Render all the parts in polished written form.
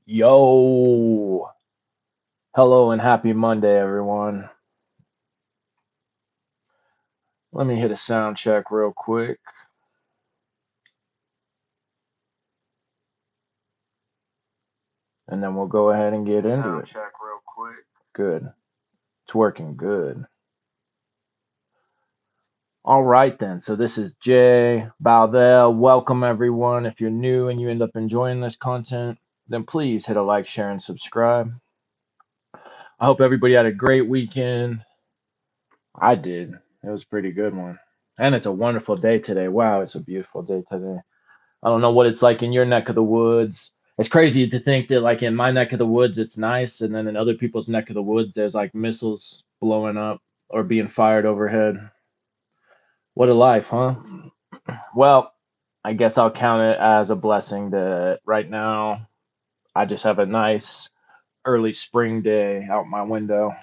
Yo, hello and happy Monday, everyone. Let me hit a sound check real quick, and then we'll go ahead and get into it. Good. It's working good. All right, then. So, this is Jay Balvell. Welcome, everyone. If you're new and you end up enjoying this content, then please hit a like, share, and subscribe. I hope everybody had a great weekend. I did. It was a pretty good one. And it's a wonderful day today. Wow, it's a beautiful day today. I don't know what it's like in your neck of the woods. It's crazy to think that like in my neck of the woods it's nice, and then in other people's neck of the woods there's like missiles blowing up or being fired overhead. What a life, huh? Well, I guess I'll count it as a blessing that right now I just have a nice early spring day out my window.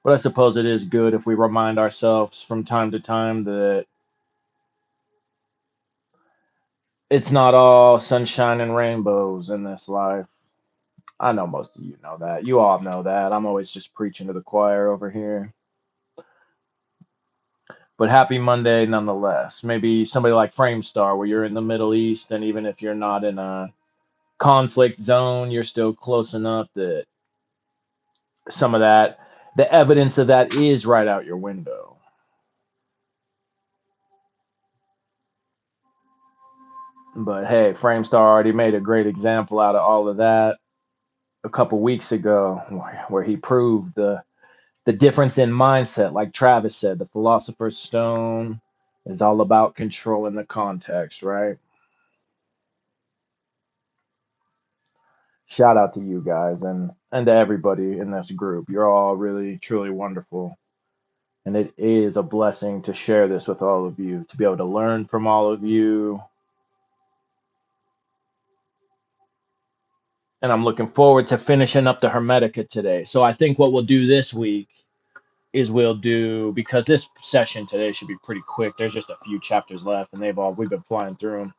But I suppose it is good if we remind ourselves from time to time that it's not all sunshine and rainbows in this life. I know most of you know that. You all know that. I'm always just preaching to the choir over here. But happy Monday nonetheless. Maybe somebody like Framestar, where you're in the Middle East, and even if you're not in a conflict zone, you're still close enough that some of that, the evidence of that is right out your window. But hey, Framestar already made a great example out of all of that a couple weeks ago, where he proved the difference in mindset. Like Travis said, the philosopher's stone is all about controlling the context, right? Shout out to you guys and to everybody in this group. You're all really truly wonderful. And it is a blessing to share this with all of you, to be able to learn from all of you. And I'm looking forward to finishing up the Hermetica today. So I think what we'll do this week is we'll do, because this session today should be pretty quick. There's just a few chapters left, and we've been flying through them.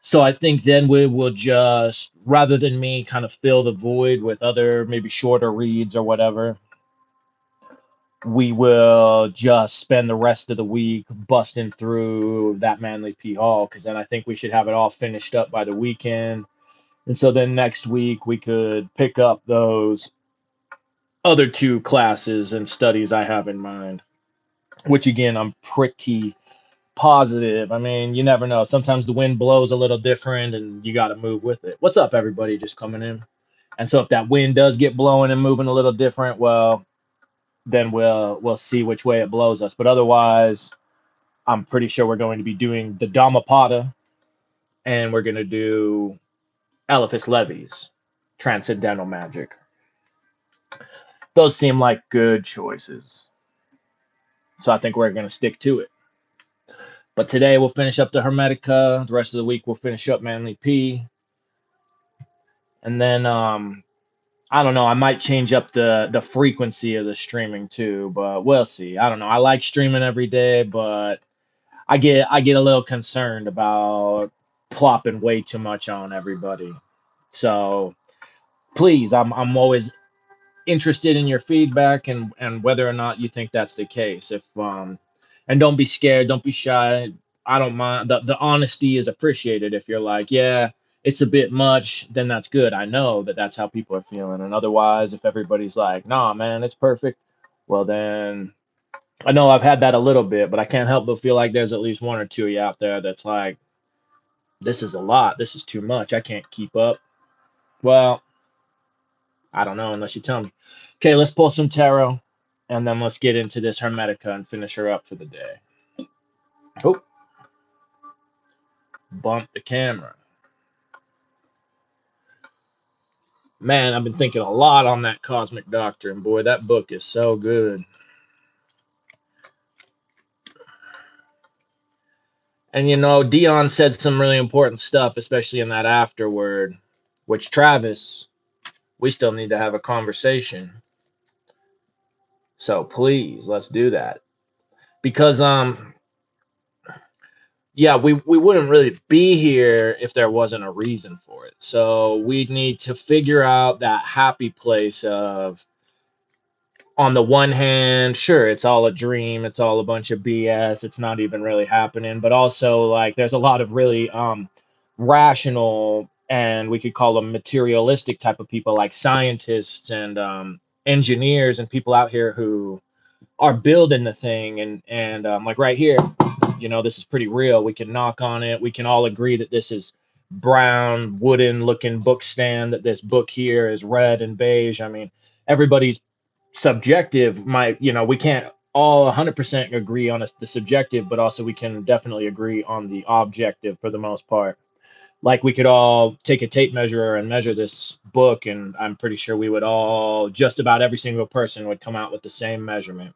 So I think then we will just, rather than me kind of fill the void with other maybe shorter reads or whatever, we will just spend the rest of the week busting through that Manly P Hall, because then I think we should have it all finished up by the weekend. And so then next week we could pick up those other two classes and studies I have in mind, which again, I'm pretty positive. I mean, you never know. Sometimes the wind blows a little different and you got to move with it. What's up, everybody? Just coming in. And so if that wind does get blowing and moving a little different, well, then we'll see which way it blows us. But otherwise, I'm pretty sure we're going to be doing the Dhammapada, and we're going to do Eliphas Levi's Transcendental Magic. Those seem like good choices. So I think we're going to stick to it. But today we'll finish up the Hermetica. The rest of the week we'll finish up Manly P. And then I don't know, I might change up the frequency of the streaming too, but we'll see. I don't know. I like streaming every day, but I get a little concerned about plopping way too much on everybody. So please, I'm always interested in your feedback and whether or not you think that's the case. If and don't be scared, don't be shy. I don't mind. The honesty is appreciated. If you're like, yeah, it's a bit much, then that's good. I know that that's how people are feeling. And otherwise, if everybody's like, nah, man, it's perfect, well then I know I've had that a little bit, but I can't help but feel like there's at least one or two of you out there that's like, this is a lot. This is too much. I can't keep up. Well, I don't know unless you tell me. Okay, let's pull some tarot, and then let's get into this Hermetica and finish her up for the day. Oh, bump the camera. Man, I've been thinking a lot on that Cosmic Doctrine. Boy, that book is so good. And you know, Dion said some really important stuff, especially in that afterword, which Travis, we still need to have a conversation. So please, let's do that. Because yeah, we wouldn't really be here if there wasn't a reason for it. So we need to figure out that happy place of, on the one hand, sure, it's all a dream, it's all a bunch of BS, it's not even really happening, but also like there's a lot of really rational, and we could call them materialistic type of people, like scientists and engineers and people out here who are building the thing, and like right here, this is pretty real. We can knock on it. We can all agree that this is brown, wooden looking book stand, that this book here is red and beige. I mean, everybody's subjective might, we can't all 100% agree on the subjective, but also we can definitely agree on the objective for the most part. Like we could all take a tape measure and measure this book, and I'm pretty sure we would all, just about every single person would come out with the same measurement.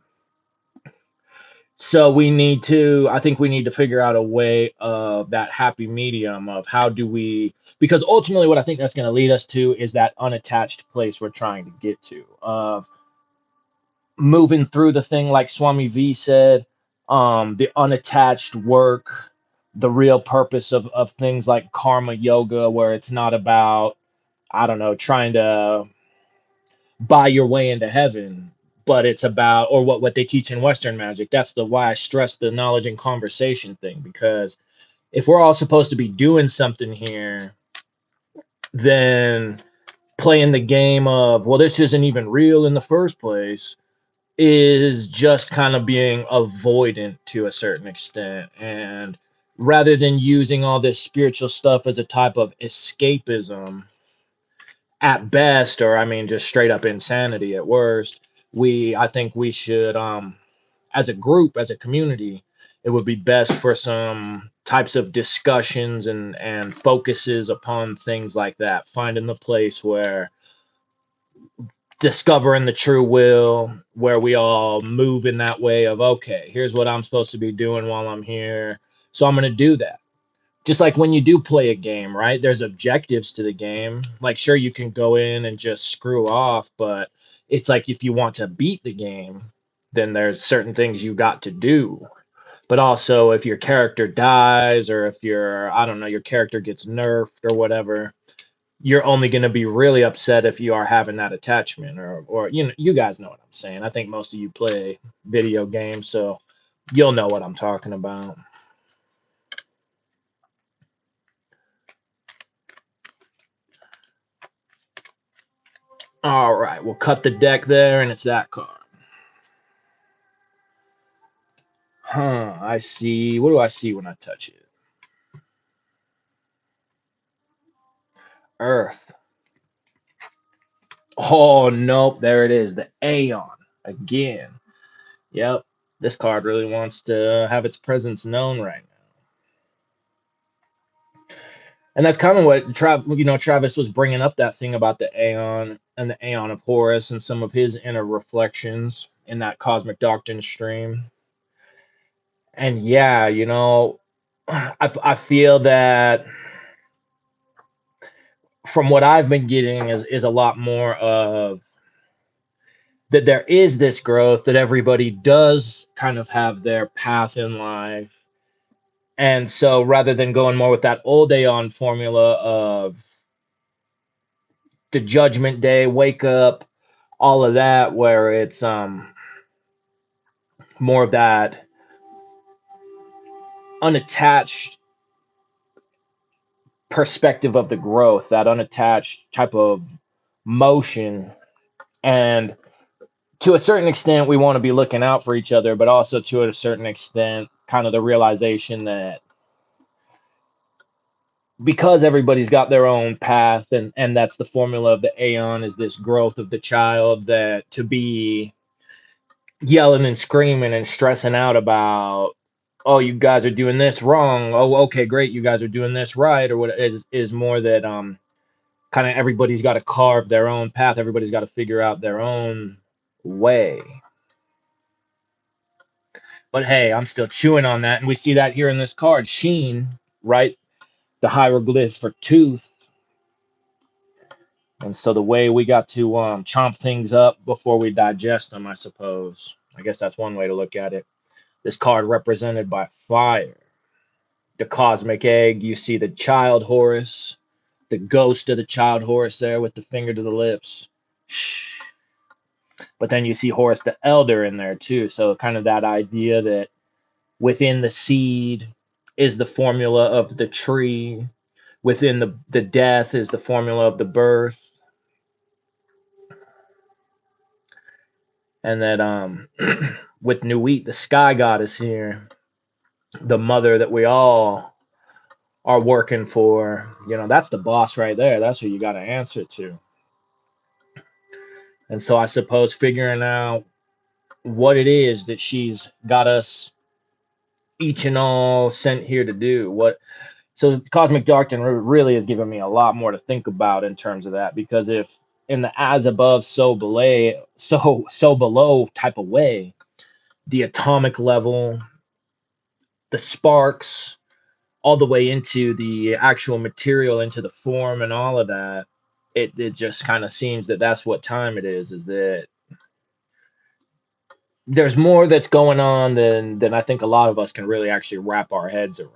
So I think we need to figure out a way of that happy medium of how do we, because ultimately what I think that's going to lead us to is that unattached place we're trying to get to, of moving through the thing, like Swami V said, the unattached work, the real purpose of things like karma yoga, where it's not about, I don't know, trying to buy your way into heaven, but it's about, or what they teach in Western magic. That's the why I stress the knowledge and conversation thing, because if we're all supposed to be doing something here, then playing the game of, well, this isn't even real in the first place, is just kind of being avoidant to a certain extent. And rather than using all this spiritual stuff as a type of escapism at best, or I mean just straight up insanity at worst, I think we should, as a group, as a community, it would be best for some types of discussions and focuses upon things like that, finding the place where discovering the true will, where we all move in that way of, okay, here's what I'm supposed to be doing while I'm here, so I'm going to do that. Just like when you do play a game, right? There's objectives to the game. Like, sure, you can go in and just screw off, but it's like if you want to beat the game, then there's certain things you got to do. But also, if your character dies, or if I don't know, your character gets nerfed or whatever, you're only going to be really upset if you are having that attachment, or you guys know what I'm saying. I think most of you play video games, so you'll know what I'm talking about. All right, we'll cut the deck there, and it's that card. I see. What do I see when I touch it? Earth. Oh, nope. There it is. The Aeon. Again. Yep. This card really wants to have its presence known right now. And that's kind of what Travis was bringing up, that thing about the Aeon and the Aeon of Horus and some of his inner reflections in that Cosmic Doctrine stream. And yeah, I feel that from what I've been getting is a lot more of that there is this growth, that everybody does kind of have their path in life. And so rather than going more with that old Aeon formula of the judgment day, wake up, all of that, where it's more of that unattached perspective of the growth, that unattached type of motion. And to a certain extent, we want to be looking out for each other, but also to a certain extent, kind of the realization that because everybody's got their own path, and that's the formula of the Aeon, is this growth of the child, that to be yelling and screaming and stressing out about, oh, you guys are doing this wrong, oh, okay, great, you guys are doing this right, or what, is more that kind of everybody's got to carve their own path, everybody's got to figure out their own way. But hey, I'm still chewing on that, and we see that here in this card, Sheen, right? The hieroglyph for tooth. And so the way we got to chomp things up before we digest them, I suppose. I guess that's one way to look at it. This card represented by fire. the cosmic egg. You see the child Horus, the ghost of the child Horus there with the finger to the lips. Shh. But then you see Horus the elder in there too. So kind of that idea that within the seed is the formula of the tree, within the death is the formula of the birth. And that with Nuit, the sky goddess here, the mother that we all are working for, that's the boss right there. That's who you got to answer to. And so I suppose figuring out what it is that she's got us each and all sent here to do. So Cosmic Doctrine really has given me a lot more to think about in terms of that, because if in the as above so below type of way, the atomic level, the sparks, all the way into the actual material, into the form and all of that, it just kind of seems that that's what time it is that there's more that's going on than I think a lot of us can really actually wrap our heads around.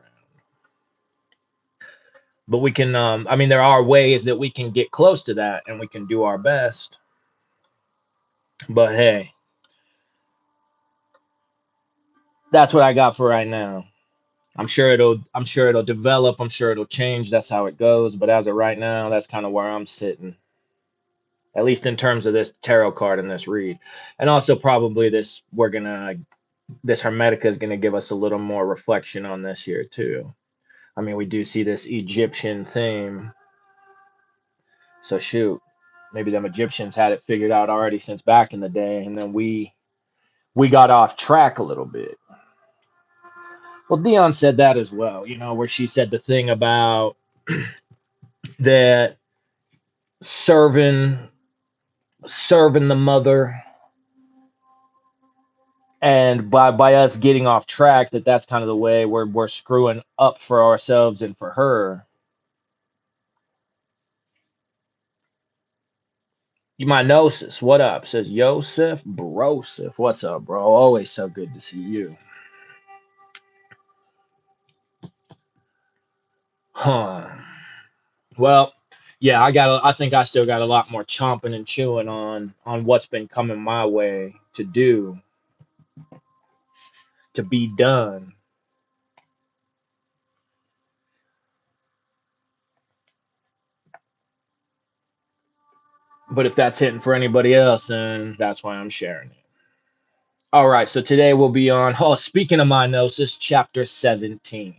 But we can, I mean, there are ways that we can get close to that and we can do our best. But hey, that's what I got for right now. I'm sure it'll develop. I'm sure it'll change. That's how it goes. But as of right now, that's kind of where I'm sitting, at least in terms of this tarot card and this read. And also probably this Hermetica is gonna give us a little more reflection on this here too. I mean, we do see this Egyptian theme. So shoot, maybe them Egyptians had it figured out already since back in the day, and then we got off track a little bit. Well, Dion said that as well, where she said the thing about that serving serving the mother, and by us getting off track, that's kind of the way we're screwing up for ourselves and for her. My Gnosis, what up? Says Yosef Brosif. What's up, bro? Always so good to see you. Huh. Well, yeah, I think I still got a lot more chomping and chewing on what's been coming my way to do, to be done. But if that's hitting for anybody else, then that's why I'm sharing it. All right, so today we'll be on, speaking of my Gnosis, chapter 17,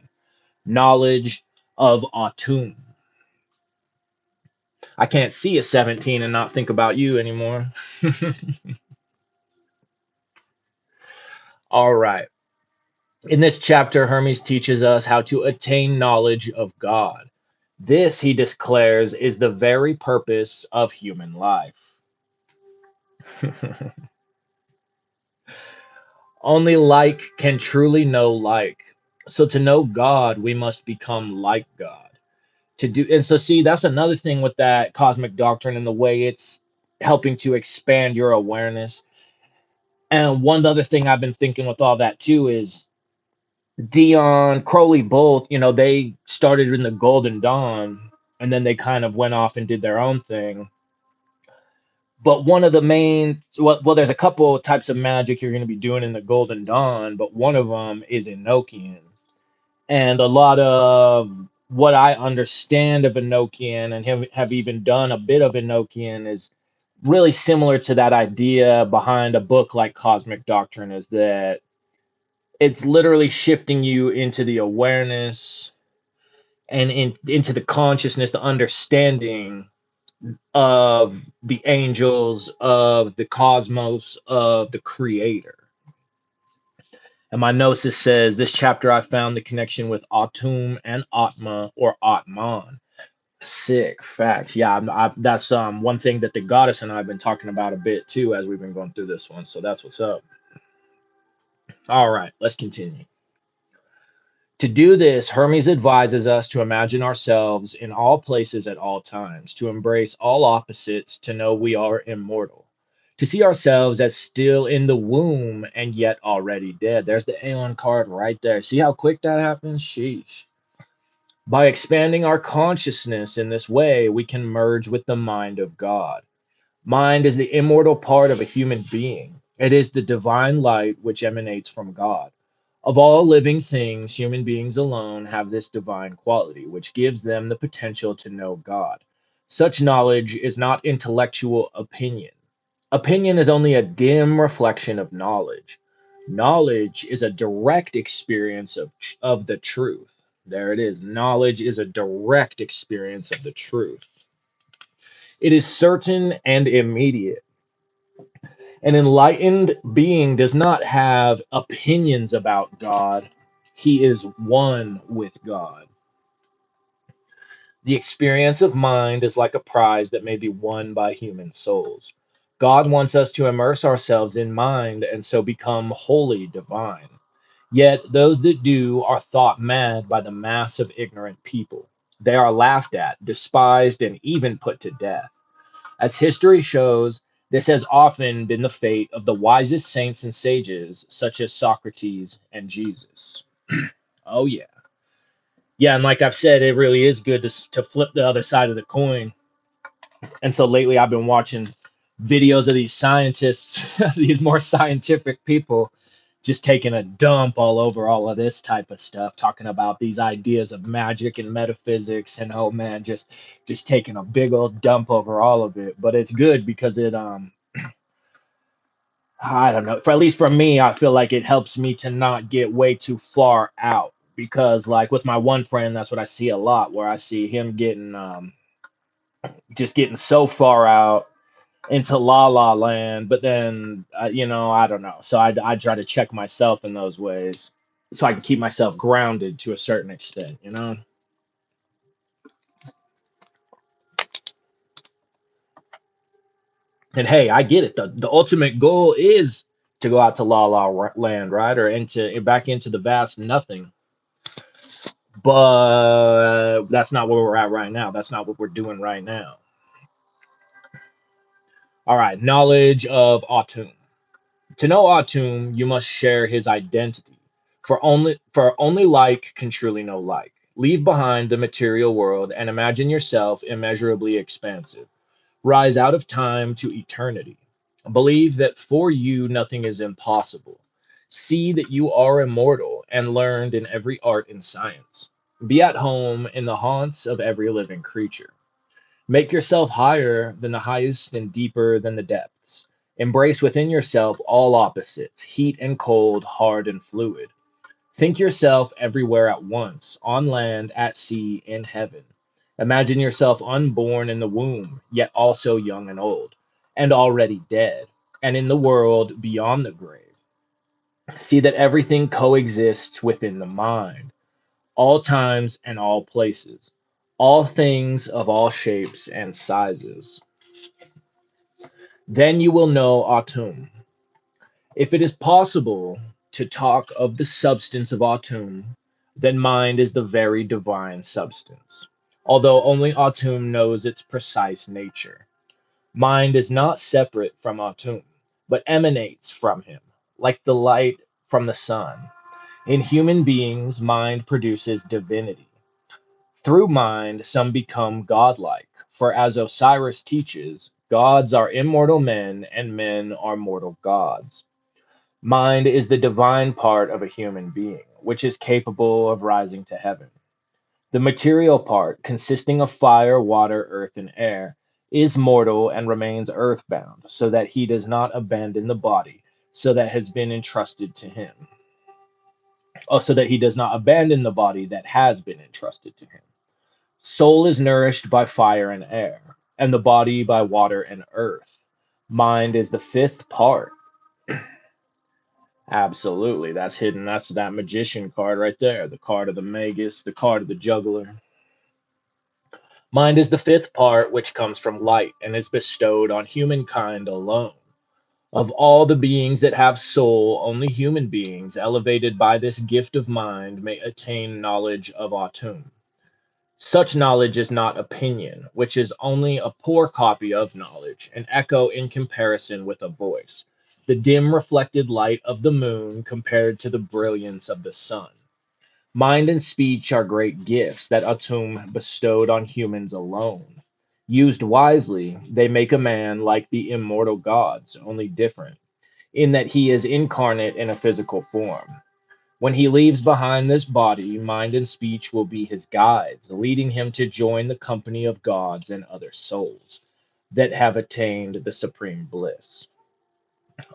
Knowledge of Atum. I can't see a 17 and not think about you anymore. All right. In this chapter, Hermes teaches us how to attain knowledge of God. This, he declares, is the very purpose of human life. Only like can truly know like. So to know God, we must become like God. And so see, that's another thing with that cosmic doctrine and the way it's helping to expand your awareness. And one other thing I've been thinking with all that too is Dion, Crowley both, they started in the Golden Dawn and then they kind of went off and did their own thing. But one of the main, well, there's a couple of types of magic you're going to be doing in the Golden Dawn, but one of them is Enochian. And a lot of what I understand of Enochian and have even done a bit of Enochian is really similar to that idea behind a book like Cosmic Doctrine, is that it's literally shifting you into the awareness and into the consciousness, the understanding of the angels, of the cosmos, of the creator. And my gnosis says, this chapter I found the connection with Atum and Atma or Atman. Sick facts. Yeah, that's one thing that the goddess and I have been talking about a bit too as we've been going through this one. So that's what's up. All right, let's continue. To do this, Hermes advises us to imagine ourselves in all places at all times, to embrace all opposites, to know we are immortal, to see ourselves as still in the womb and yet already dead. There's the Aeon card right there. See how quick that happens? Sheesh. By expanding our consciousness in this way, we can merge with the mind of God. Mind is the immortal part of a human being. It is the divine light which emanates from God. Of all living things, human beings alone have this divine quality, which gives them the potential to know God. Such knowledge is not intellectual opinion. Opinion is only a dim reflection of knowledge. Knowledge is a direct experience of the truth. There it is. Knowledge is a direct experience of the truth. It is certain and immediate. An enlightened being does not have opinions about God, he is one with God. The experience of mind is like a prize that may be won by human souls. God wants us to immerse ourselves in mind and so become wholly divine. Yet those that do are thought mad by the mass of ignorant people. They are laughed at, despised, and even put to death. As history shows, this has often been the fate of the wisest saints and sages, such as Socrates and Jesus. Oh, yeah. Yeah, and like I've said, it really is good to flip the other side of the coin. And so lately I've been watching videos of these scientists, these more scientific people, just taking a dump all over all of this type of stuff, talking about these ideas of magic and metaphysics, and oh man, just taking a big old dump over all of it. But it's good because it I don't know, for at least for me, I feel like it helps me to not get way too far out. Because like with my one friend, that's what I see a lot, where I see him getting just getting so far out into la la land, but then I don't know. So I try to check myself in those ways so I can keep myself grounded to a certain extent. And hey, I get it. The ultimate goal is to go out to la la land, right, or into back into the vast nothing. But that's not where we're at right now. That's not what we're doing right now. All right, knowledge of Atum. To know Atum, you must share his identity. For only like can truly know like. Leave behind the material world and imagine yourself immeasurably expansive. Rise out of time to eternity. Believe that for you nothing is impossible. See that you are immortal and learned in every art and science. Be at home in the haunts of every living creature. Make yourself higher than the highest and deeper than the depths. Embrace within yourself all opposites, heat and cold, hard and fluid. Think yourself everywhere at once, on land, at sea, in heaven. Imagine yourself unborn in the womb, yet also young and old, and already dead, and in the world beyond the grave. See that everything coexists within the mind, all times and all places, all things of all shapes and sizes. Then you will know Atum. If it is possible to talk of the substance of Atum, then mind is the very divine substance, although only Atum knows its precise nature. Mind is not separate from Atum, but emanates from him, like the light from the sun. In human beings, mind produces divinity. Through mind, some become godlike, for as Osiris teaches, gods are immortal men and men are mortal gods. Mind is the divine part of a human being, which is capable of rising to heaven. The material part, consisting of fire, water, earth, and air, is mortal and remains earthbound, so that he does not abandon the body, so that has been entrusted to him. So that he does not abandon the body that has been entrusted to him. Soul is nourished by fire and air, and the body by water and earth. Mind is the fifth part. Absolutely. That's hidden. That's that magician card right there. The card of the magus, the card of the juggler. Mind is the fifth part which comes from light and is bestowed on humankind alone. Of all the beings that have soul, only human beings, elevated by this gift of mind, may attain knowledge of Atum. Such knowledge is not opinion, which is only a poor copy of knowledge, an echo in comparison with a voice, the dim reflected light of the moon compared to the brilliance of the sun. Mind and speech are great gifts that Atum bestowed on humans alone. Used wisely, they make a man like the immortal gods, only different, in that he is incarnate in a physical form. When he leaves behind this body, mind and speech will be his guides, leading him to join the company of gods and other souls that have attained the supreme bliss.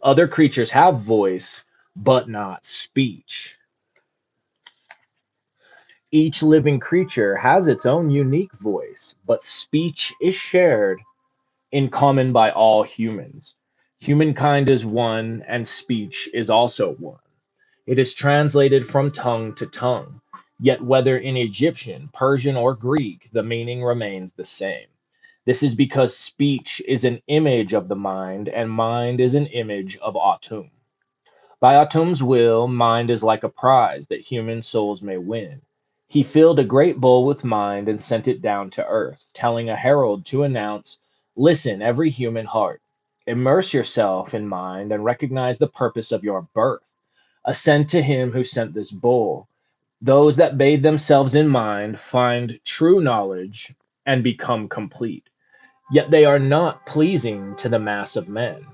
Other creatures have voice, but not speech. Each living creature has its own unique voice, but speech is shared in common by all humans. Humankind is one, and speech is also one. It is translated from tongue to tongue, yet whether in Egyptian, Persian, or Greek, the meaning remains the same. This is because speech is an image of the mind, and mind is an image of Atum. By Atum's will, mind is like a prize that human souls may win. He filled a great bowl with mind and sent it down to earth, telling a herald to announce, "Listen, every human heart. Immerse yourself in mind and recognize the purpose of your birth. Ascend to him who sent this bowl. Those that bathe themselves in mind find true knowledge and become complete. Yet they are not pleasing to the mass of men.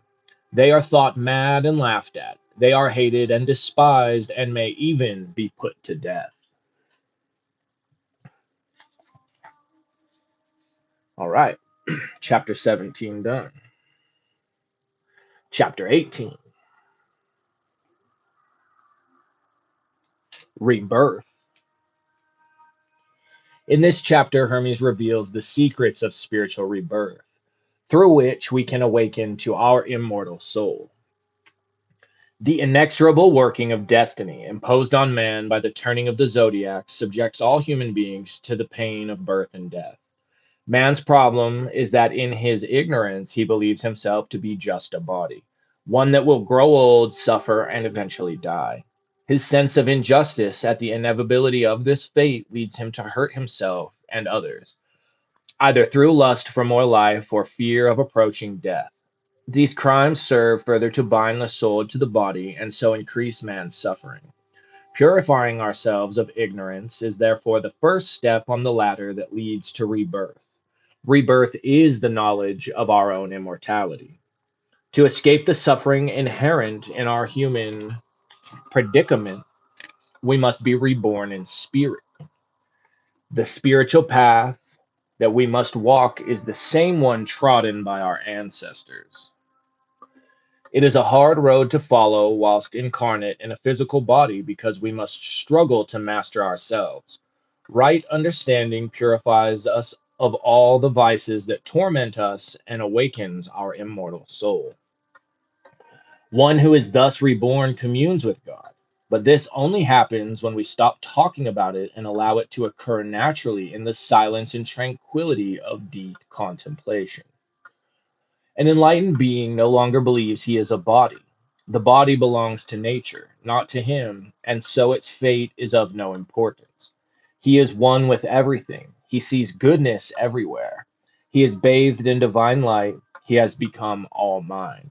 They are thought mad and laughed at. They are hated and despised and may even be put to death." All right, chapter 17 done. Chapter 18, rebirth. In this chapter, Hermes reveals the secrets of spiritual rebirth, through which we can awaken to our immortal soul. The inexorable working of destiny imposed on man by the turning of the zodiac subjects all human beings to the pain of birth and death. Man's problem is that in his ignorance he believes himself to be just a body, one that will grow old, suffer, and eventually die. His sense of injustice at the inevitability of this fate leads him to hurt himself and others, either through lust for more life or fear of approaching death. These crimes serve further to bind the soul to the body and so increase man's suffering. Purifying ourselves of ignorance is therefore the first step on the ladder that leads to rebirth. Rebirth is the knowledge of our own immortality. To escape the suffering inherent in our human predicament, we must be reborn in spirit. The spiritual path that we must walk is the same one trodden by our ancestors. It is a hard road to follow whilst incarnate in a physical body because we must struggle to master ourselves. Right understanding purifies us of all the vices that torment us and awakens our immortal soul. One who is thus reborn communes with God, but this only happens when we stop talking about it and allow it to occur naturally in the silence and tranquility of deep contemplation. An enlightened being no longer believes he is a body. The body belongs to nature, not to him, and so its fate is of no importance. He is one with everything. He sees goodness everywhere. He is bathed in divine light. He has become all mind.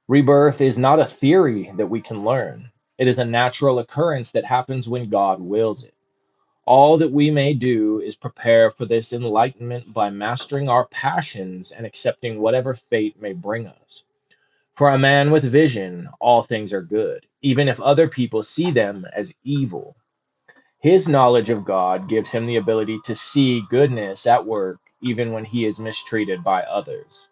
Rebirth is not a theory that we can learn. It is a natural occurrence that happens when God wills it. All that we may do is prepare for this enlightenment by mastering our passions and accepting whatever fate may bring us. For a man with vision, all things are good, even if other people see them as evil. His knowledge of God gives him the ability to see goodness at work even when he is mistreated by others.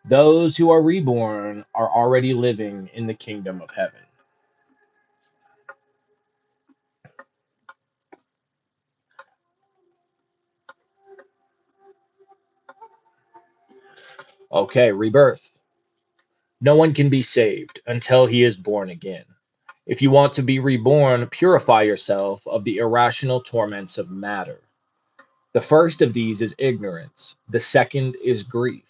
Those who are reborn are already living in the kingdom of heaven. Okay, rebirth. No one can be saved until he is born again. If you want to be reborn, purify yourself of the irrational torments of matter. The first of these is ignorance. The second is grief.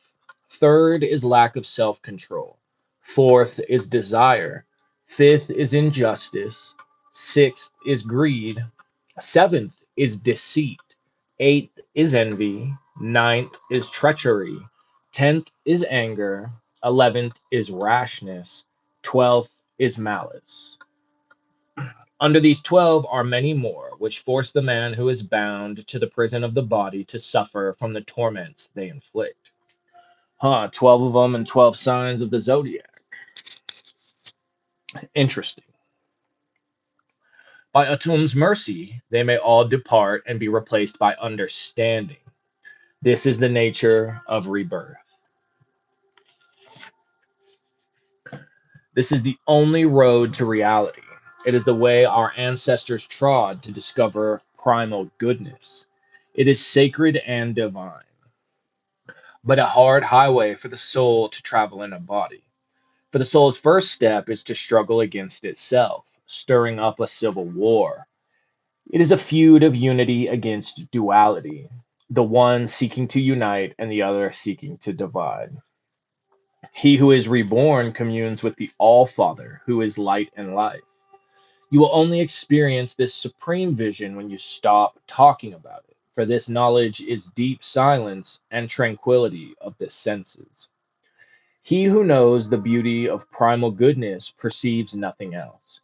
Third is lack of self control. Fourth is desire. Fifth is injustice. Sixth is greed. Seventh is deceit. Eighth is envy. Ninth is treachery. 10th is anger. 11th is rashness. 12th is malice. Under these 12 are many more, which force the man who is bound to the prison of the body to suffer from the torments they inflict. 12 of them and 12 signs of the zodiac. Interesting. By Atum's mercy, they may all depart and be replaced by understanding. This is the nature of rebirth. This is the only road to reality. It is the way our ancestors trod to discover primal goodness. It is sacred and divine, but a hard highway for the soul to travel in a body. For the soul's first step is to struggle against itself, stirring up a civil war. It is a feud of unity against duality, the one seeking to unite and the other seeking to divide. He who is reborn communes with the All Father, who is light and life. You will only experience this supreme vision when you stop talking about it, for this knowledge is deep silence and tranquility of the senses. He who knows the beauty of primal goodness perceives nothing else.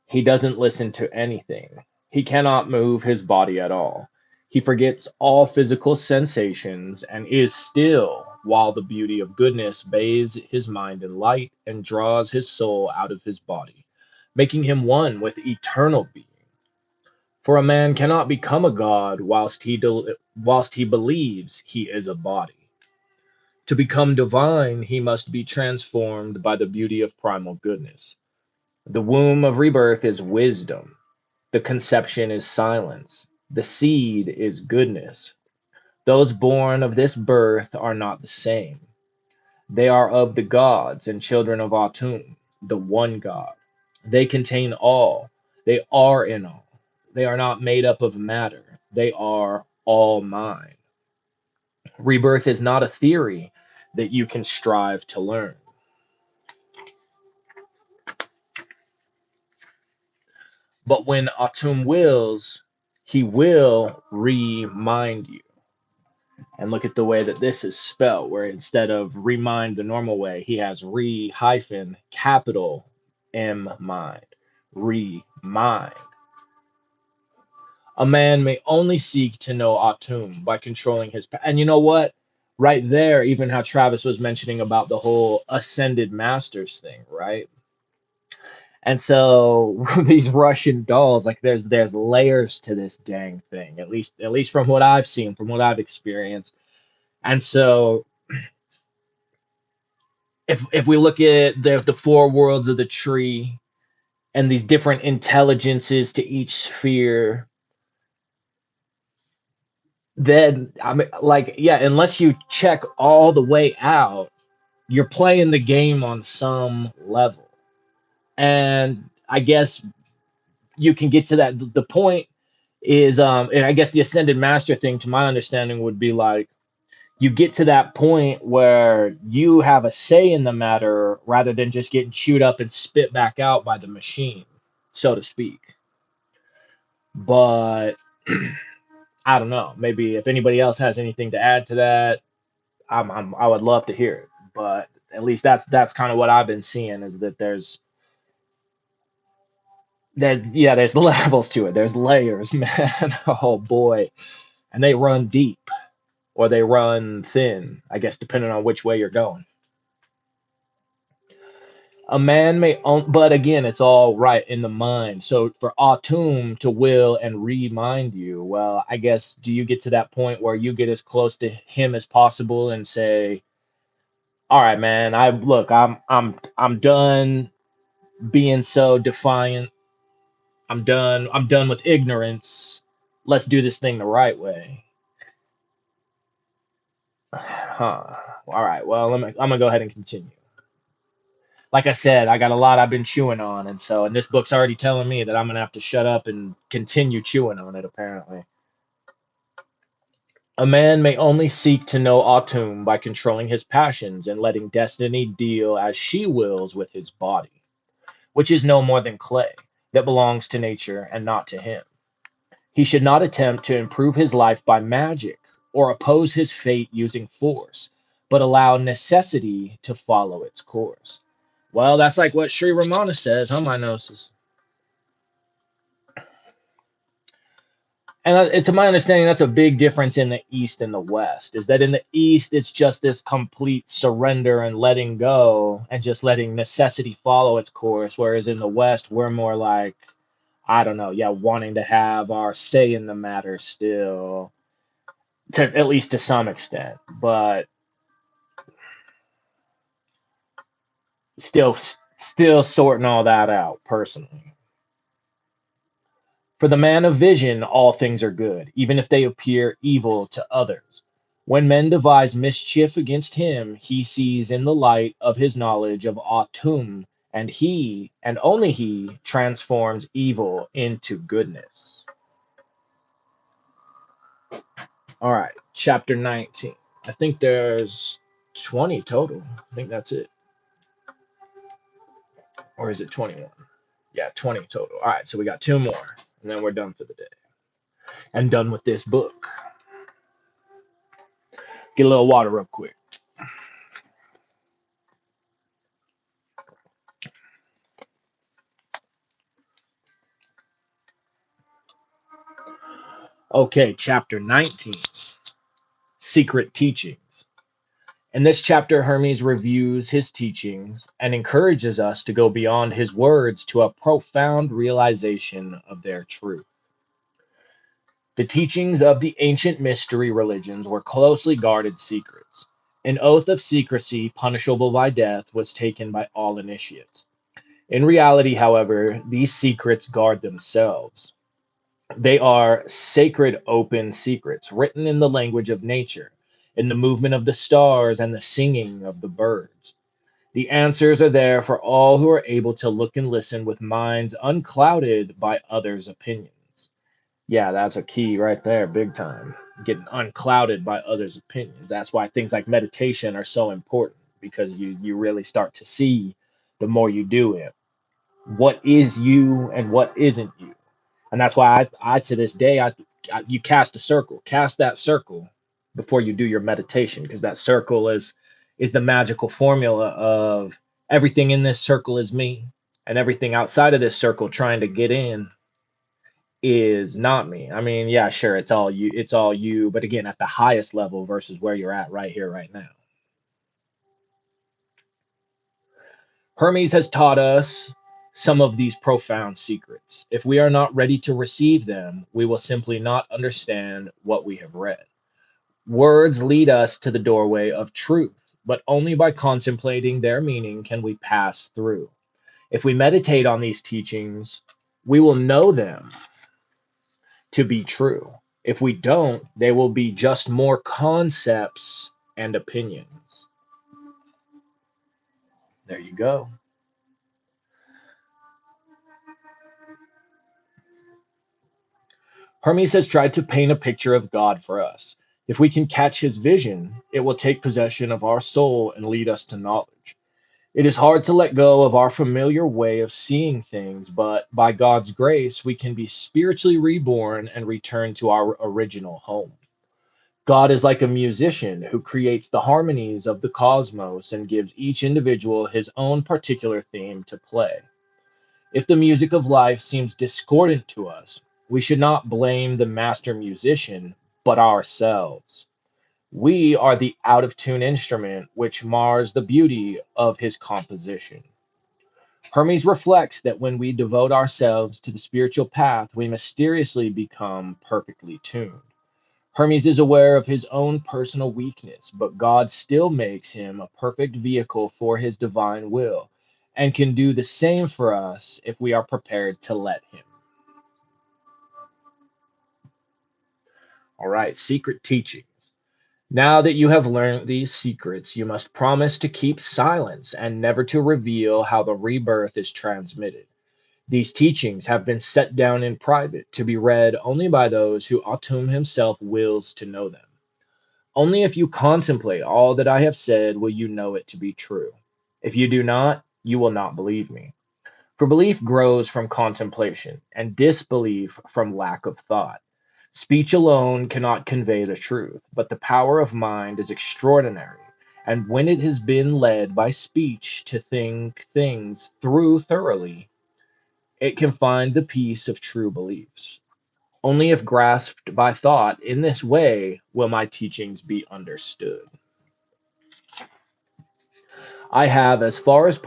He doesn't listen to anything. He cannot move his body at all. He forgets all physical sensations and is still while the beauty of goodness bathes his mind in light and draws his soul out of his body, making him one with eternal being. For a man cannot become a god whilst he believes he is a body. To become divine, he must be transformed by the beauty of primal goodness. The womb of rebirth is wisdom. The conception is silence. The seed is goodness. Those born of this birth are not the same. They are of the gods and children of Atum, the one God. They contain all. They are in all. They are not made up of matter. They are all mind. Rebirth is not a theory that you can strive to learn. But when Atum wills, he will remind you. And look at the way that this is spelled, where instead of remind the normal way, he has re hyphen capital M mind. Remind. A man may only seek to know Atum by controlling his. And you know what? Right there, even how Travis was mentioning about the whole ascended masters thing, right? And so these Russian dolls, like there's layers to this dang thing, at least from what I've seen, from what I've experienced. And so if we look at the four worlds of the tree and these different intelligences to each sphere, then I mean, like, yeah, unless you check all the way out, you're playing the game on some level. And I guess you can get to that. The point is, and I guess the ascended master thing, to my understanding, would be like you get to that point where you have a say in the matter rather than just getting chewed up and spit back out by the machine, so to speak. But I don't know. Maybe if anybody else has anything to add to that, I would love to hear it. But at least that's kind of what I've been seeing is that there's levels to it. There's layers, man. Oh boy, and they run deep or they run thin. I guess depending on which way you're going. A man may own, but again, it's all right in the mind. So for Atum to will and remind you, well, I guess do you get to that point where you get as close to him as possible and say, "All right, man, I'm done being so defiant. I'm done with ignorance. Let's do this thing the right way." Huh. All right. Well, I'm gonna go ahead and continue. Like I said, I got a lot I've been chewing on, and this book's already telling me that I'm gonna have to shut up and continue chewing on it. Apparently, a man may only seek to know Atum by controlling his passions and letting destiny deal as she wills with his body, which is no more than clay that belongs to nature and not to him. He should not attempt to improve his life by magic or oppose his fate using force, but allow necessity to follow its course. Well, that's like what Sri Ramana says, huh, my gnosis? And to my understanding, that's a big difference in the East and the West. Is that in the East, it's just this complete surrender and letting go and just letting necessity follow its course. Whereas in the West, we're more like, I don't know, yeah, wanting to have our say in the matter still, to at least to some extent, but still, still sorting all that out personally. For the man of vision, all things are good, even if they appear evil to others. When men devise mischief against him, he sees in the light of his knowledge of Atum, and he, and only he, transforms evil into goodness. All right, chapter 19. I think there's 20 total. I think that's it. Or is it 21? Yeah, 20 total. All right, so we got two more, and then we're done for the day. And done with this book. Get a little water real quick. Okay, chapter 19, Secret Teachings. In this chapter, Hermes reviews his teachings and encourages us to go beyond his words to a profound realization of their truth. The teachings of the ancient mystery religions were closely guarded secrets. An oath of secrecy, punishable by death, was taken by all initiates. In reality, however, these secrets guard themselves. They are sacred open secrets, written in the language of nature, in the movement of the stars and the singing of the birds. The answers are there for all who are able to look and listen with minds unclouded by others' opinions. Yeah, that's a key right there, big time. Getting unclouded by others' opinions. That's why things like meditation are so important because you really start to see the more you do it what is you and what isn't you. And that's why I to this day, you cast a circle, cast that circle before you do your meditation, because that circle is the magical formula of everything in this circle is me, and everything outside of this circle trying to get in is not me. I mean, yeah, sure, it's all you, but again, at the highest level versus where you're at right here, right now. Hermes has taught us some of these profound secrets. If we are not ready to receive them, we will simply not understand what we have read. Words lead us to the doorway of truth, but only by contemplating their meaning can we pass through. If we meditate on these teachings, we will know them to be true. If we don't, they will be just more concepts and opinions. There you go. Hermes has tried to paint a picture of God for us. If we can catch his vision, it will take possession of our soul and lead us to knowledge. It is hard to let go of our familiar way of seeing things, but by God's grace, we can be spiritually reborn and return to our original home. God is like a musician who creates the harmonies of the cosmos and gives each individual his own particular theme to play. If the music of life seems discordant to us, we should not blame the master musician, but ourselves. We are the out of tune instrument which mars the beauty of his composition. Hermes reflects that when we devote ourselves to the spiritual path, we mysteriously become perfectly tuned. Hermes is aware of his own personal weakness, but God still makes him a perfect vehicle for his divine will and can do the same for us if we are prepared to let him. All right, secret teachings. Now that you have learned these secrets, you must promise to keep silence and never to reveal how the rebirth is transmitted. These teachings have been set down in private to be read only by those who Atum himself wills to know them. Only if you contemplate all that I have said will you know it to be true. If you do not, you will not believe me. For belief grows from contemplation, and disbelief from lack of thought. Speech alone cannot convey the truth, but the power of mind is extraordinary, and when it has been led by speech to think things through thoroughly, it can find the peace of true beliefs. Only if grasped by thought in this way will my teachings be understood. I have, as far as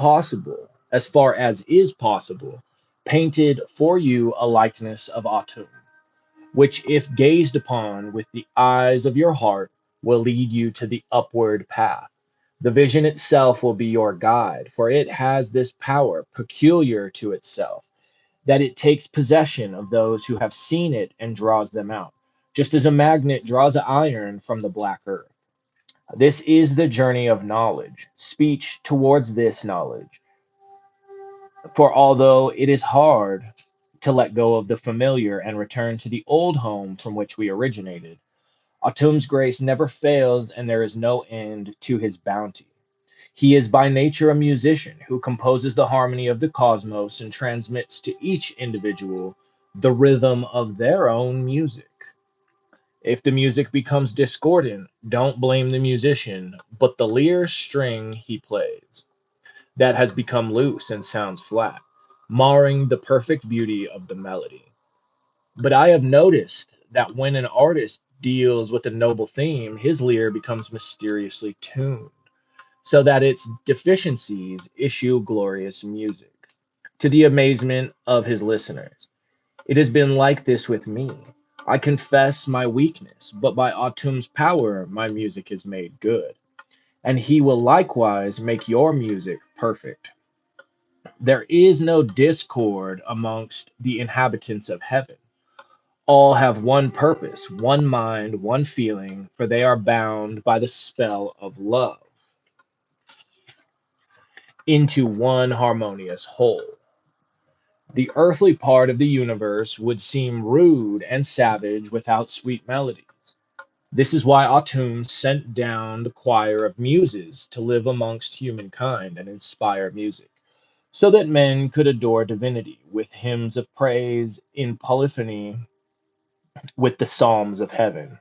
is possible, painted for you a likeness of Atum, which, if gazed upon with the eyes of your heart, will lead you to the upward path. The vision itself will be your guide, for it has this power peculiar to itself, that it takes possession of those who have seen it and draws them out, just as a magnet draws iron from the black earth. This is the journey of knowledge, speech towards this knowledge. For although it is hard to let go of the familiar and return to the old home from which we originated, Atum's grace never fails and there is no end to his bounty. He is by nature a musician who composes the harmony of the cosmos and transmits to each individual the rhythm of their own music. If the music becomes discordant, don't blame the musician, but the lyre string he plays that has become loose and sounds flat, marring the perfect beauty of the melody. But I have noticed that when an artist deals with a noble theme, his lyre becomes mysteriously tuned, so that its deficiencies issue glorious music, to the amazement of his listeners. It has been like this with me. I confess my weakness, but by Atum's power my music is made good, and he will likewise make your music perfect. There is no discord amongst the inhabitants of heaven. All have one purpose, one mind, one feeling, for they are bound by the spell of love into one harmonious whole. The earthly part of the universe would seem rude and savage without sweet melodies. This is why Atum sent down the choir of muses to live amongst humankind and inspire music, so that men could adore divinity with hymns of praise in polyphony with the psalms of heaven.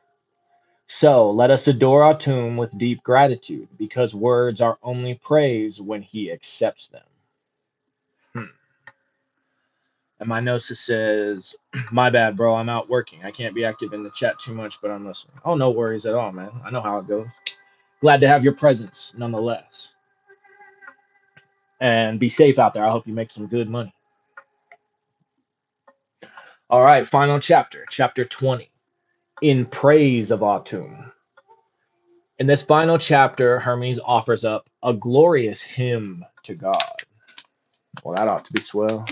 So let us adore Atum with deep gratitude, because words are only praise when he accepts them. Hmm. And my Gnosis says, my bad, bro, I'm out working. I can't be active in the chat too much, but I'm listening. Oh, no worries at all, man. I know how it goes. Glad to have your presence nonetheless. And be safe out there. I hope you make some good money. All right, final chapter, chapter 20, in praise of Atum. In this final chapter, Hermes offers up a glorious hymn to God. Well, that ought to be swell.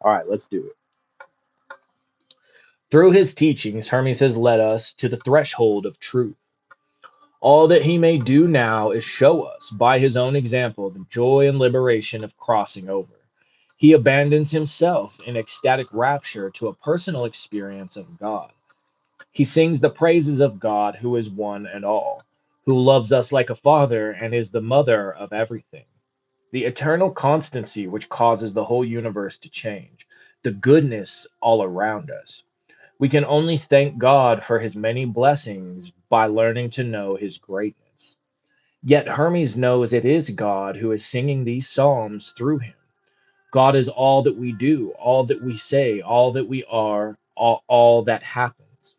All right, let's do it. Through his teachings, Hermes has led us to the threshold of truth. All that he may do now is show us, by his own example, the joy and liberation of crossing over. He abandons himself in ecstatic rapture to a personal experience of God. He sings the praises of God, who is one and all, who loves us like a father and is the mother of everything. The eternal constancy which causes the whole universe to change, the goodness all around us. We can only thank God for his many blessings by learning to know his greatness. Yet Hermes knows it is God who is singing these psalms through him. God is all that we do, all that we say, all that we are, all that happens.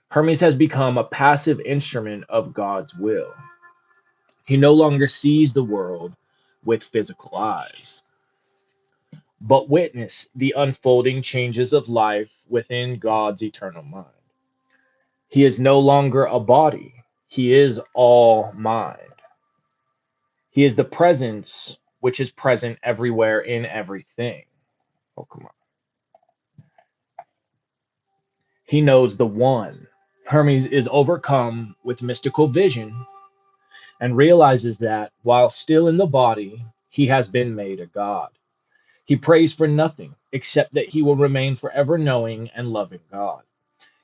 Hermes has become a passive instrument of God's will. He no longer sees the world with physical eyes, but witness the unfolding changes of life within God's eternal mind. He is no longer a body, he is all mind. He is the presence which is present everywhere in everything. Oh, come on. He knows the one. Hermes is overcome with mystical vision and realizes that while still in the body, he has been made a god. He prays for nothing except that he will remain forever knowing and loving God.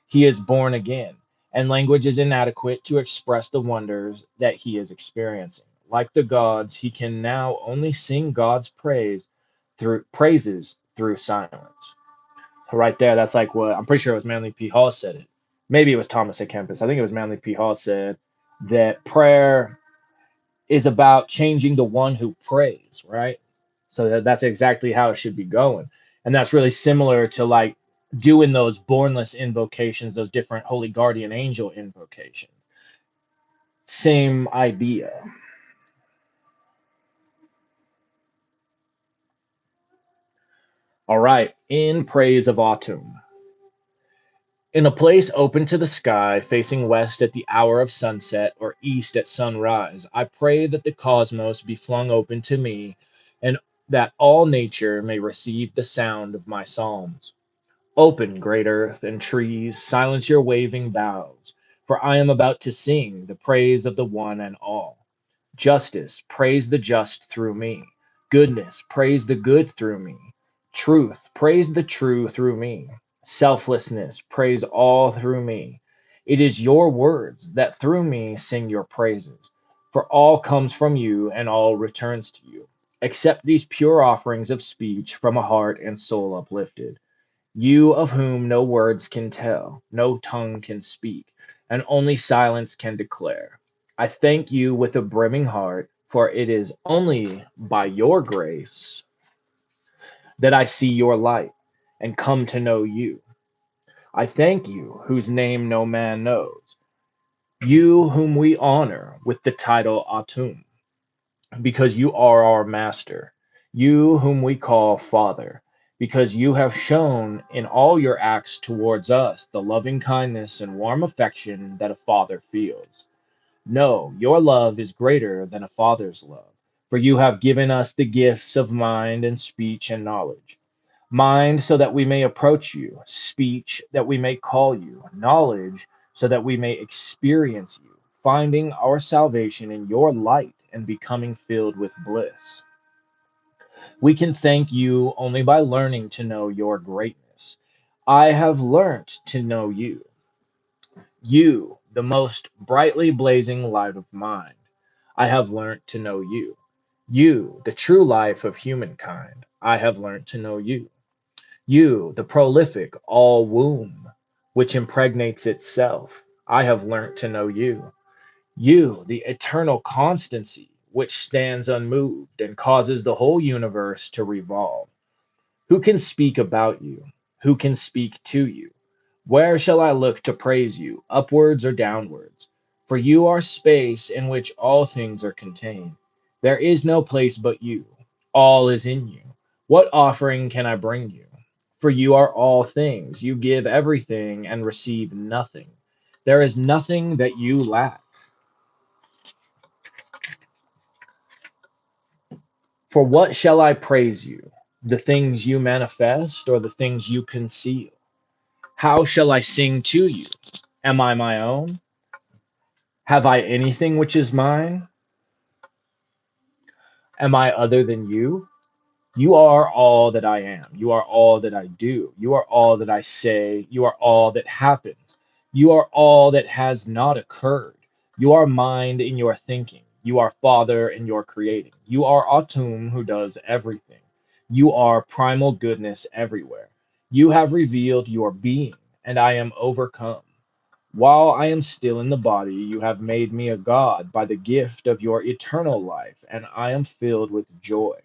He is born again, and language is inadequate to express the wonders that he is experiencing. Like the gods, he can now only sing God's praises through silence. So right there, that's like what I'm pretty sure it was Manly P. Hall said it. Maybe it was Thomas A. Kempis. I think it was Manly P. Hall said that prayer is about changing the one who prays, right? So that's exactly how it should be going. And that's really similar to like doing those bornless invocations, those different holy guardian angel invocations. Same idea. All right, in praise of autumn. In a place open to the sky, facing west at the hour of sunset or east at sunrise, I pray that the cosmos be flung open to me and that all nature may receive the sound of my psalms. Open, great earth and trees, silence your waving boughs, for I am about to sing the praise of the one and all. Justice, praise the just through me. Goodness, praise the good through me. Truth, praise the true through me. Selflessness, praise all through me. It is your words that through me sing your praises. For all comes from you and all returns to you. Accept these pure offerings of speech from a heart and soul uplifted. You of whom no words can tell, no tongue can speak, and only silence can declare. I thank you with a brimming heart, for it is only by your grace that I see your light and come to know you. I thank you, whose name no man knows, you whom we honor with the title Atum, because you are our master, you whom we call Father, because you have shown in all your acts towards us the loving kindness and warm affection that a father feels. No, your love is greater than a father's love, for you have given us the gifts of mind and speech and knowledge. Mind so that we may approach you, speech that we may call you, knowledge so that we may experience you, finding our salvation in your light and becoming filled with bliss. We can thank you only by learning to know your greatness. I have learnt to know you, you, the most brightly blazing light of mine. I have learnt to know you, you, the true life of humankind. I have learnt to know you. You, the prolific all womb, which impregnates itself, I have learnt to know you. You, the eternal constancy, which stands unmoved and causes the whole universe to revolve. Who can speak about you? Who can speak to you? Where shall I look to praise you, upwards or downwards? For you are space in which all things are contained. There is no place but you. All is in you. What offering can I bring you? For you are all things. You give everything and receive nothing. There is nothing that you lack. For what shall I praise you? The things you manifest or the things you conceal? How shall I sing to you? Am I my own? Have I anything which is mine? Am I other than you? You are all that I am. You are all that I do. You are all that I say. You are all that happens. You are all that has not occurred. You are mind in your thinking. You are Father in your creating. You are Atum who does everything. You are primal goodness everywhere. You have revealed your being, and I am overcome. While I am still in the body, you have made me a God by the gift of your eternal life, and I am filled with joy.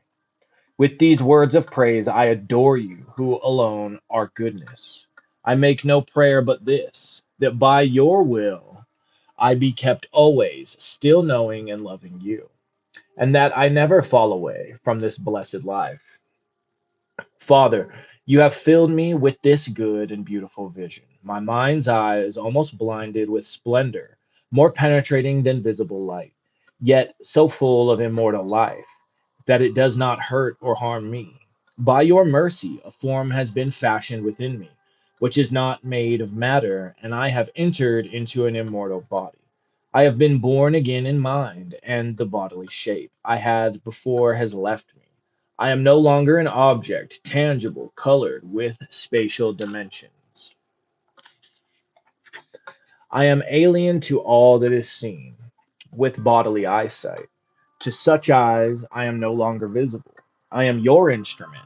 With these words of praise, I adore you, who alone are goodness. I make no prayer but this, that by your will I be kept always, still knowing and loving you, and that I never fall away from this blessed life. Father, you have filled me with this good and beautiful vision. My mind's eye is almost blinded with splendor, more penetrating than visible light, yet so full of immortal life that it does not hurt or harm me. By your mercy, a form has been fashioned within me, which is not made of matter, and I have entered into an immortal body. I have been born again in mind, and the bodily shape I had before has left me. I am no longer an object, tangible, colored with spatial dimensions. I am alien to all that is seen with bodily eyesight. To such eyes, I am no longer visible. I am your instrument.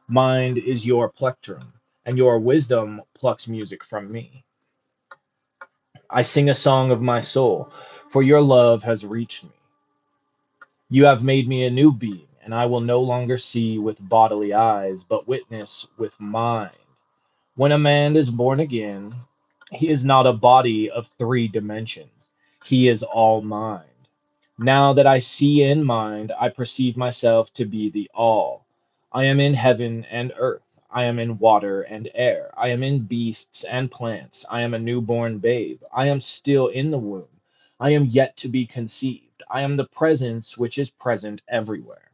Mind is your plectrum, and your wisdom plucks music from me. I sing a song of my soul, for your love has reached me. You have made me a new being, and I will no longer see with bodily eyes, but witness with mind. When a man is born again, he is not a body of three dimensions. He is all mind. Now that I see in mind, I perceive myself to be the all. I am in heaven and earth. I am in water and air. I am in beasts and plants. I am a newborn babe. I am still in the womb. I am yet to be conceived. I am the presence which is present everywhere.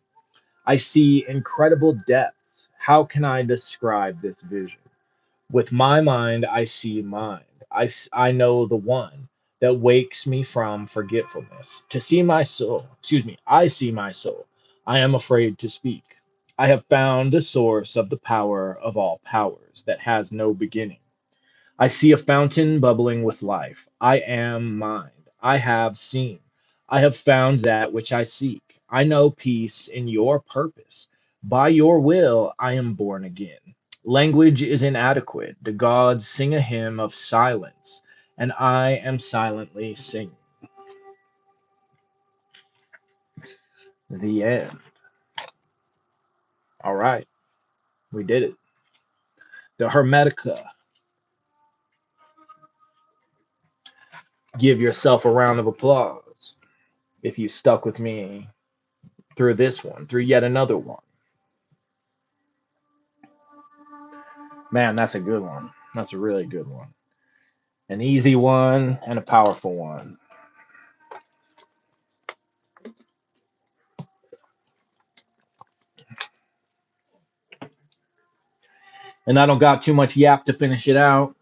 I see incredible depths. How can I describe this vision? With my mind, I see mind. I know the one that wakes me from forgetfulness. To see my soul, excuse me, I see my soul. I am afraid to speak. I have found the source of the power of all powers that has no beginning. I see a fountain bubbling with life. I am mind. I have seen. I have found that which I seek. I know peace in your purpose. By your will, I am born again. Language is inadequate. The gods sing a hymn of silence, and I am silently singing. The end. All right, we did it. The Hermetica. Give yourself a round of applause if you stuck with me through this one, through yet another one. Man, that's a good one. That's a really good one. An easy one and a powerful one. And I don't got too much yap to finish it out.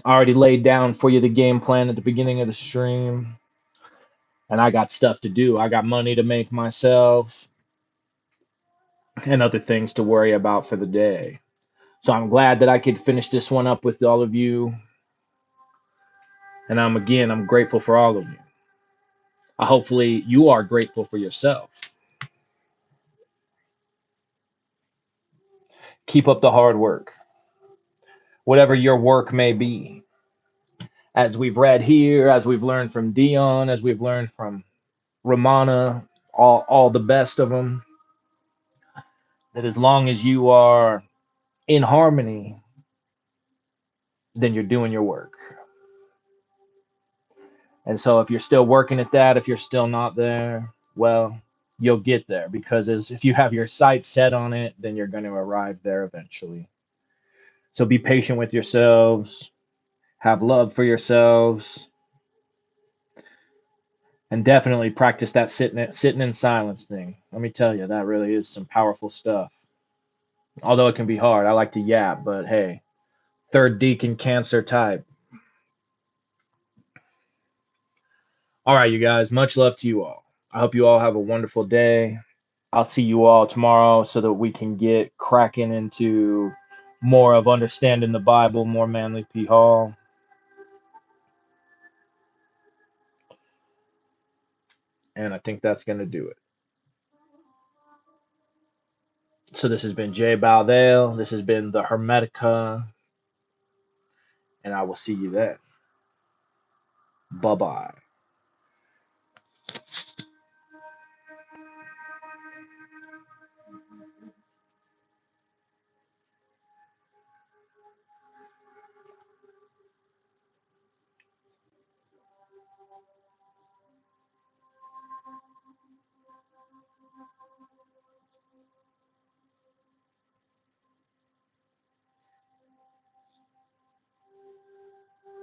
I already laid down for you the game plan at the beginning of the stream. And I got stuff to do. I got money to make myself and other things to worry about for the day. So I'm glad that I could finish this one up with all of you. And I'm grateful for all of you. Hopefully you are grateful for yourself. Keep up the hard work, whatever your work may be. As we've read here, as we've learned from Dion, as we've learned from Romana, all the best of them, that as long as you are in harmony, then you're doing your work. And so if you're still working at that, if you're still not there, well, you'll get there because if you have your sights set on it, then you're going to arrive there eventually. So be patient with yourselves, have love for yourselves, and definitely practice that sitting in silence thing. Let me tell you, that really is some powerful stuff. Although it can be hard, I like to yap, but hey, third deacon cancer type. All right, you guys, much love to you all. I hope you all have a wonderful day. I'll see you all tomorrow so that we can get cracking into more of understanding the Bible, more Manly P. Hall. And I think that's going to do it. So this has been Jay Baldale. This has been the Hermetica. And I will see you then. Bye-bye.